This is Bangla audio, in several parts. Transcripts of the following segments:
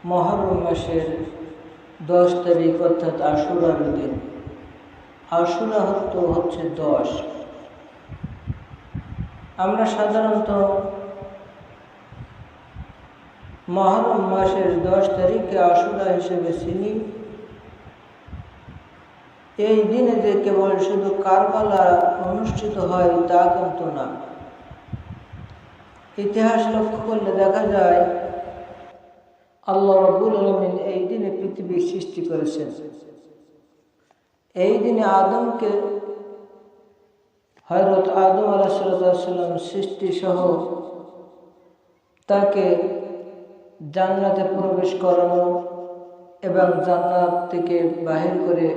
মহরম মাসের 10 তারিখ অর্থাৎ আশুরার দিন। আশুরা হচ্ছে 10। আমরা সাধারণত মহরম মাসের 10 তারিখকে আশুরা হিসেবে চিনি। এই দিনে যে কেবল শুধু কারবালা অনুষ্ঠিত হয় তা কিন্তু না। ইতিহাস লক্ষ্য করলে দেখা যায় আল্লাহ রাব্বুল আলামিন এই দিনে পৃথিবী সৃষ্টি করেছেন। এই দিনে আদমকে হযরত আদম আলাইহিস সালাম সৃষ্টি সহ তাকে জান্নাতে প্রবেশ করানো এবং জান্নাত থেকে বাহির করে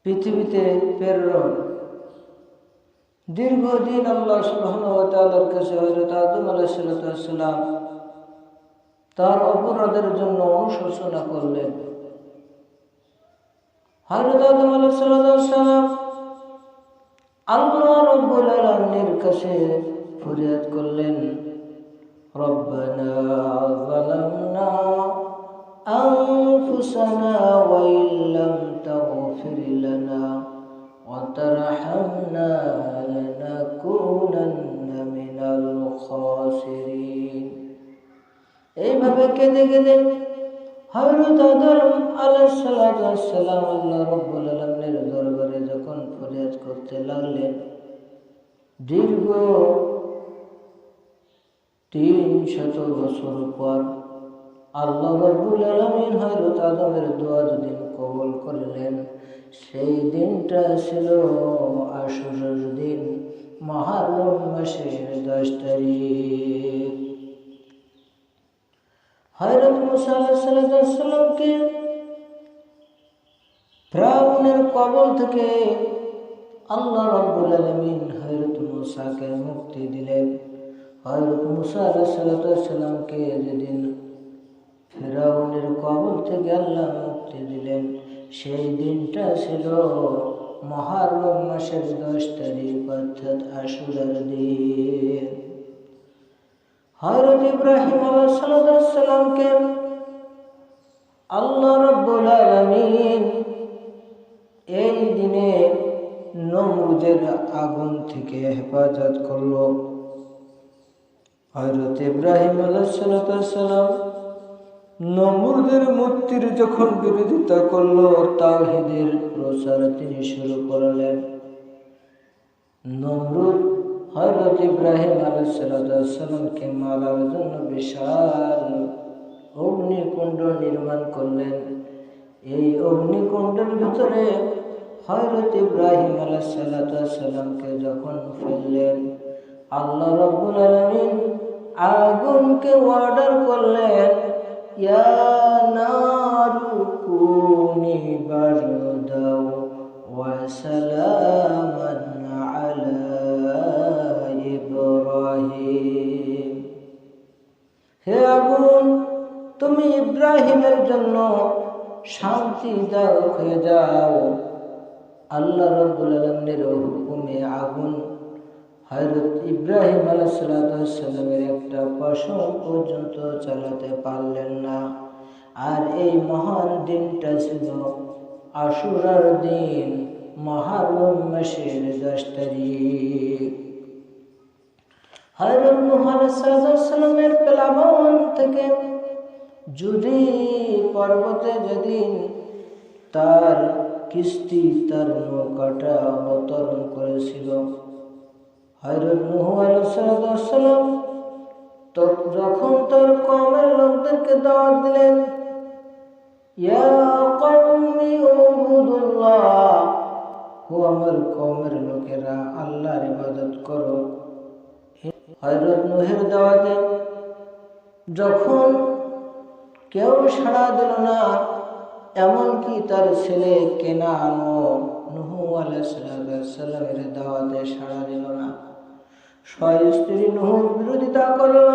পৃথিবীতে প্রেরণ। দীর্ঘদিন আল্লাহ সুবহানাহু ওয়া তাআলার কাছে হযরত আদম আলাইহিস সালাম তার অপরাধের জন্য অনুশোচনা করলেন। হযরত আদম আলাইহিস সালাম আল্লাহ রাব্বুল আলামিনের কাছে ফরিয়াদ করলেন, রব্বানা যালামনা আনফুসানা ওয়া ইল্লাম তাগফির লানা ওয়া তারহামনা লানাকুনান্না মিনাল খাসিরিন। এইভাবে কেঁদে কেঁদে হযরত আদম আলাইহিস সালাম আল্লাহ রাব্বুল আলামিনের দরবারে যখন ফরিয়াদ করতে লাগলেন, দীর্ঘ 300 বছর পর আল্লাহ রাব্বুল আলামিন হযরত আদমের দোয়া যেদিন কবুল করলেন, সেই দিনটা ছিল আশুরার দিন, মুহররম মাসের 10 তারিখ। হযরত মুসা আলাইহিস সালামকে ফিরআউনের কবল থেকে আল্লাহ রাব্বুল আলামিন হযরত মুসাকে মুক্তি দিলেন। হযরত মুসা আলাইহিস সালামকে যেদিন ফিরআউনের কবল থেকে আল্লাহ মুক্তি দিলেন, সেই দিনটা ছিল মুহররম মাসের 10 তারিখ অর্থাৎ আশুরার দিন। হযরত ইব্রাহিম আলাইহিস সালামকে আল্লাহ রাব্বুল আলামিন এই দিনে নমরুদের আগুন থেকে হেফাজত করল। হযরত ইব্রাহিম আলাইহিস সালাম নমরুদের মূর্তির যখন বিরোধিতা করলো, তাওহীদের প্রচার তিনি শুরু করলেন। নমরুদ হযরত ইব্রাহিম আলাইহিস সালামকে মারার জন্য বিশাল অগ্নিকুণ্ড নির্মাণ করলেন। এই অগ্নিকুণ্ডের ভিতরে হযরত ইব্রাহিম আলাইহিস সালামকে যখন ফেললেন, আল্লাহ রাব্বুল আলামিন আগুনকে অর্ডার করলেন, ইয়া নারু কুনি বারদাও ওয়া সালামান আলা ইব্রাহিম। হে আগুন, তুমি ইব্রাহিমের জন্য শান্তিদায়ক হয়ে যাও। আল্লাহ রাব্বুল আলামিনের হুকুমে আগুন হযরত ইব্রাহিম আলাইহিস সালামের একটা পশম পর্যন্ত চালাতে পারলেন না। আর এই মহান দিনটা ছিল আশুরার দিন, মুহররম মাসের 10 তারিখ। হযরত নূহ আলাইহিস সালামের প্লাবন থেকে যদি পর্বতে যেদিন তার কিস্তি, তার নৌকাটা অবতরণ করেছিল, হযরত নূহ আলাইহিস সালাম তো যখন তার কওমের লোকদেরকে দাওয়াত দিলেন, ইয়া কওমি উবুদুল্লাহ, ও আমার কওমের লোকেরা আল্লাহর ইবাদত করো। হযরত নূহের দাওয়াতে যখন কেউ সাড়া দিল না, এমনকি তার ছেলে কেনানও নূহ আলাইহিস সালামের দাওয়াতে সাড়া দিল না। স্ত্রী নূহর বিরোধিতা করল।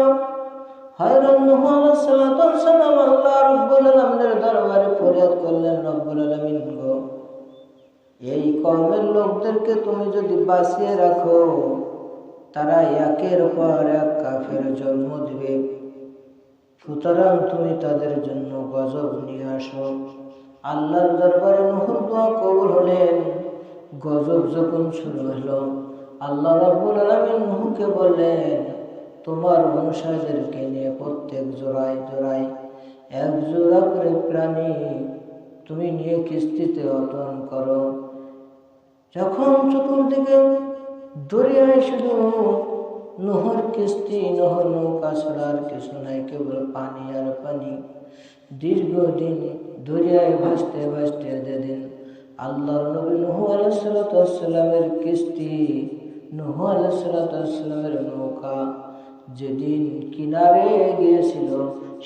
হযরত নূহ আলাইহিস সালাম আল্লাহ রাব্বুল আলামিনের দরবারে ফরিয়াদ করলেন, রব্বুল আলামিন গো, এই কওমের লোকদেরকে তুমি যদি বাঁচিয়ে রাখো, তারা একের পর এক কাফের জন্ম দিবে। সুতরাং তুমি তাদের জন্য গজব নিয়ে আসো। আল্লাহর দরবারে নূহর দোয়া কবুল হলেন। গজব যখন শুরু হলো, আল্লাহ রাব্বুল আলামিন নূহকে বললেন, তোমার অনুসারীদেরকে নিয়ে প্রত্যেক জোড়ায় জোড়ায় এক জোড়া করে প্রাণী তুমি নিয়ে কিস্তিতে অটন করো। যখন চতুর্দিকে দরিয়ায় শুধু নহর কিস্তি, নহর নৌকা ছাড়া আর কিছু নাই, কেবল পানি আর পানি। দীর্ঘদিন দরিয়ায় ভাসতে ভাসতে যেদিন আল্লাহর নবী নূহ আলাইহিস সালামের কিস্তি, নূহ আলাইহিস সালামের নৌকা যেদিন কিনারে গিয়েছিল,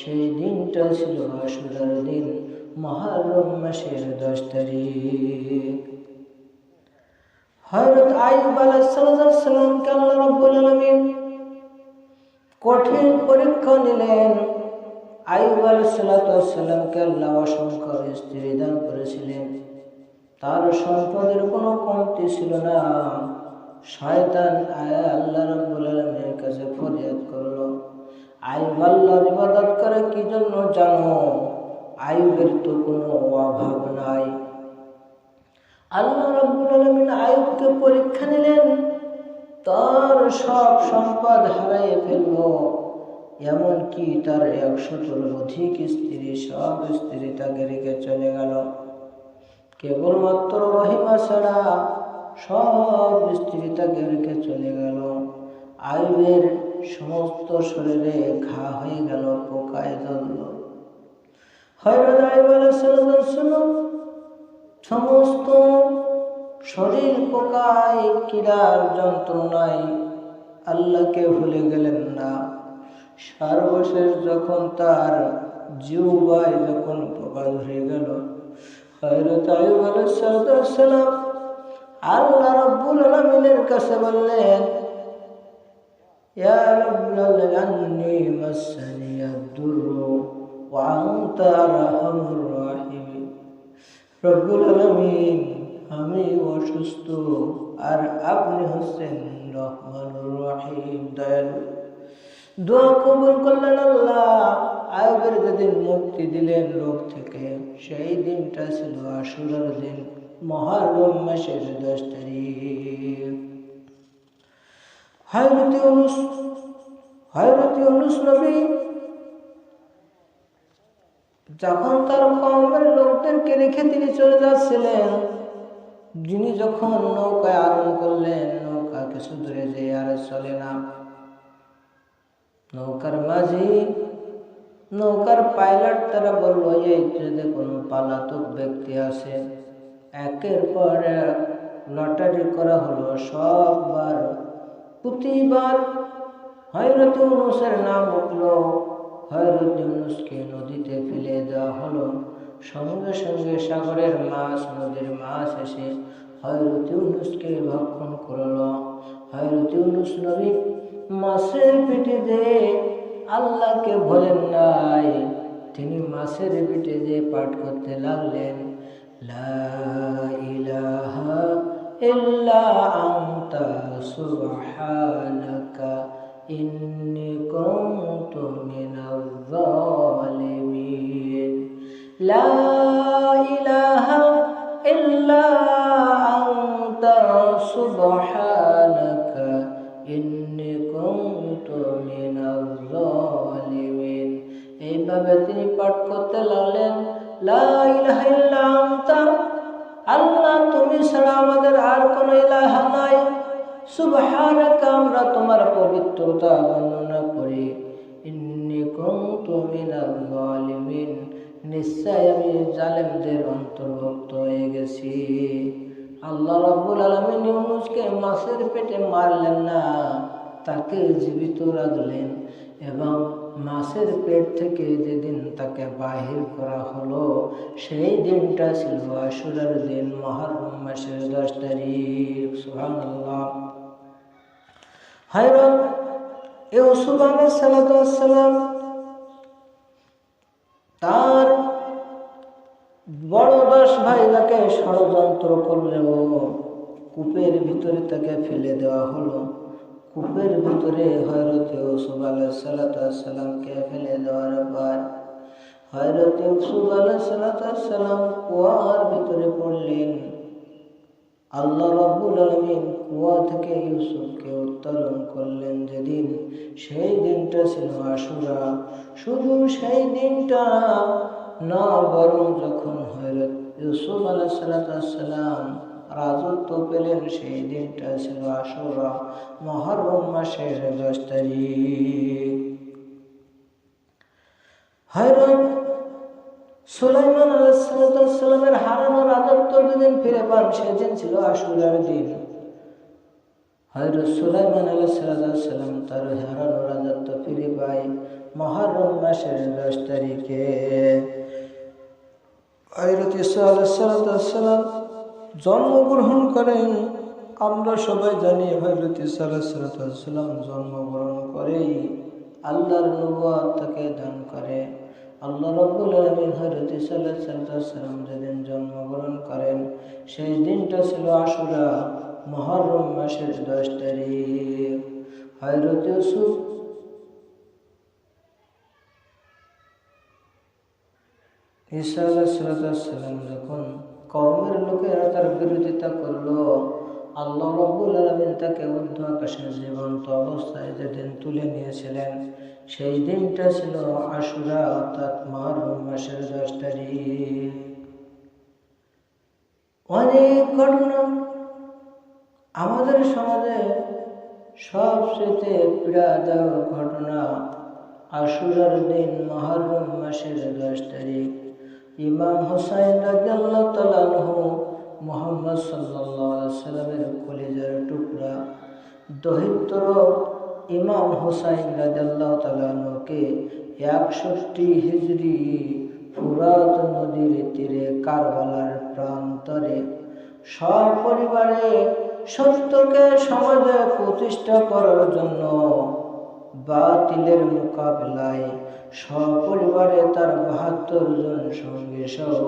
সেই দিনটা ছিল আশুরার দিন, মুহররম মাসের 10 তারিখ। হযরত আইয়ুব আলাইহিস সালামকে আল্লাহ রাব্বুল আলামিন কঠিন পরীক্ষা নিলেন। আইয়ুব আলাইহিস সালামকে আল্লাহ অসংখ্য স্ত্রী দান করেছিলেন, তার সম্পদের কোনো কমতি ছিল না। শয়তান আল্লাহ রাব্বুল আলামিনের কাছে ফরিয়াদ করলো, আইয়ুব আল্লাহর ইবাদত করে কি জন্য জানো? আইয়ুবের তো কোনো অভাব নাই। আল্লাহ রাব্বুল আলামিন আইয়ুবকে পরীক্ষা নিলেন, তার সব সম্পদ হারিয়ে ফেলল, এমনকি তার 100-র অধিক স্ত্রী, সব স্ত্রী তাকে রেখে চলে গেল। কেবলমাত্র রহিমা ছাড়া সব স্ত্রী তাকে রেখে চলে গেল। আইয়ুবের সমস্ত শরীরে ঘা হয়ে গেল, পোকায় জ্বলল। হযরত আইয়ুব আলাইহিস সালাম সমস্ত শরীর পোকায় কীড়ার যন্ত্রণায় আল্লাহকে ভুলে গেলেন না। সর্বশেষ যখন তার জিহ্বায় যখন পোকা ধরে গেল, হযরত আইয়ুব আলাইহিস সালাম আল্লাহ রাব্বুল আলামিনের কাছে বললেন, ইয়া রাব্বি আন্নী মাসানিয়াদ দুররু ওয়া আনতা আরহামুর রাহিমিন। রব্বুল আলামিন, আমি অসুস্থ আর আপনি হচ্ছেন রহমানুর রহিম, দয়ালু। দোয়া কবুল করলেন আল্লাহ। আইয়ুবের যেদিন মুক্তি দিলেন রোগ থেকে, সেই দিনটা ছিল আশুরার দিন, মুহররম মাসের 10 তারিখ। হযরত ইউনূস নবী যখন তার কওমের লোকদেরকে রেখে তিনি চলে যাচ্ছিলেন, যিনি যখন নৌকায় আরোহণ করলেন, নৌকা কিছু দূরে যেয়ে আর চলে না। নৌকার মাঝি, নৌকার পাইলট তারা বলল, এই যদি কোনো পালাতক ব্যক্তি আছে। একের পর এক লটারি করা হলো, সববার প্রতিবার হযরত ইউনূসের নাম উঠলো। হযরত ইউনূসকে নদীতে ফেলে দেওয়া হলো। সঙ্গে সঙ্গে সাগরের মাছ, নদীর মাছ এসে হযরত ইউনূসকে ভক্ষণ করলো। হযরত ইউনূস নবী মাছের পেটে যে আল্লাহকে ভোলেন নাই, তিনি মাছের পেটে যে পাঠ করতে লাগলেন, লা ইলাহা ইল্লা আনতা সুবহানাকা ইন্নী কুনতু মিনাজ জালিমিন। লা ইলাহা ইল্লা আনতা সুবহানাকা ইন্নী কুনতু মিনাজ জালিমিন। এইভাবে তিনি পাঠ করতে লাগলেন, লা ইলাহা ইল্লা আনতা, আল্লাহ তুমি ছাড়া আমাদের আর কোনো ইলাহা নাই। সুবহানাকা, আমরা তোমার পবিত্রতা বর্ণনা করি। ইন্নী কুনতু মিনাজ জালিমিন, নিশ্চয় আমি জালেমদের অন্তর্ভুক্ত হয়ে গেছি। আল্লাহ রাব্বুল আলামিন ইউনূসকে মাছের পেটে মারলেন না, তাকে জীবিত রাখলেন এবং মাছের পেট থেকে যেদিন তাকে বাহির করা হলো, সেই দিনটা ছিল আশুরার দিন, মুহররম মাসের 10 তারিখ। সুবহানাল্লাহ। হযরত ইউসুফ আলাইহিস সালাম তার বড় 10 ভাই তাকে ষড়যন্ত্র করলেও কূপের ভিতরে তাকে ফেলে দেওয়া হলো। কূপের ভিতরে হযরত ইউসুফ আলাইহিস সালামকে ফেলে দেওয়ার পর হযরত ইউসুফ আলাইহিস সালাম কুয়ার ভিতরে পড়লেন। আল্লাহ রাব্বুল আলামিন কুয়া থেকে ইউসুফকে উত্তোলন করলেন যেদিন, সেই দিনটা ছিল আশুরা। শুধু সেই দিনটা না, বরং যখন হযরত ইউসুফ আলাইহিস সালাম রাজত্ব পেলেন, সেই দিনটা ছিল আশুরা, মুহররম মাসের 10 তারিখ। হযরত সুলাইমান আলাইহিস সালামের হারানো রাজত্ব যেদিন ফিরে পান, সেদিন ছিল আশুরার দিন। হযরত সুলাইমান আলাইহিস সালাম তার হারানো রাজত্ব ফিরে পায় মুহররম মাসের 10 তারিখে। হযরত ঈসা আলাইহিস সালাম জন্মগ্রহণ করেন। আমরা সবাই জানি হযরত ঈসা আলাইহিস সালাম জন্মগ্রহণ করেই আল্লাহর নবুয়ত তাকে দান করে। আল্লাহ রাব্বুল আলামিন হযরত ঈসা আলাইহিস সালাম যেদিন জন্মগ্রহণ করেন, সেই দিনটা ছিল আশুরা, মুহররম মাসের 10 তারিখ। হযরত ইউসুফ ঈসা আলাইহিস সালাম যখন কওমের লোকেরা তার বিরোধিতা করলো, আল্লাহ রাব্বুল আলামিন তাকে ঊর্ধ্ব আকাশে জীবন্ত অবস্থায় যেদিন তুলে নিয়েছিলেন, সেই দিনটা ছিল আশুরা, অর্থাৎ মুহররম মাসের 10 তারিখ। অনেক ঘটনা আমাদের সমাজে সবচেয়ে পীড়াদায়ক ঘটনা আশুরার দিন, মুহররম মাসের 10 তারিখ। ইমাম হুসাইন রাদিয়াল্লাহু তাআলা আনহু, মুহাম্মদ সাল্লাল্লাহু আলাইহি সাল্লামের কলিজার টুকরা দহিত্র ইমাম হুসাইন রাদিয়াল্লাহু তাআলা আনহুকে 61 হিজরি ফুরাত নদীর তীরে কারবালার প্রান্তরে সপরিবারে সত্যকে সমাজে প্রতিষ্ঠা করার জন্য বাতিলের মোকাবেলায় সপরিবারে তার 72 জন সঙ্গী সহ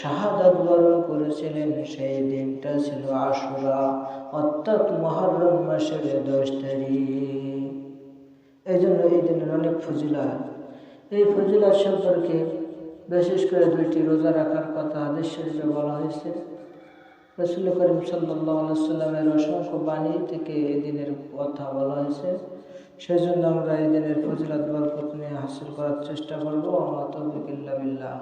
শাহাদাত বরণ করেছিলেন। সেই দিনটা ছিল আশুরা, অর্থাৎ মুহররম মাসের 10 তারিখ। এই জন্য এই দিনের অনেক ফজিলত। এই ফজিলত সম্পর্কে বিশেষ করে 2টি রোজা রাখার কথা হাদিস শরীফে বলা হয়েছে। রাসূল করিম সাল্লাল্লাহু আলাইহি ওয়াসাল্লামের অসংখ্য বাণী থেকে এই দিনের কথা বলা হয়েছে। সেই জন্য আমরা এই দিনের ফজিলত বরকত নিয়ে হাসিল করার চেষ্টা করবো। ওয়া মা তাওফীক ইল্লা বিল্লাহ।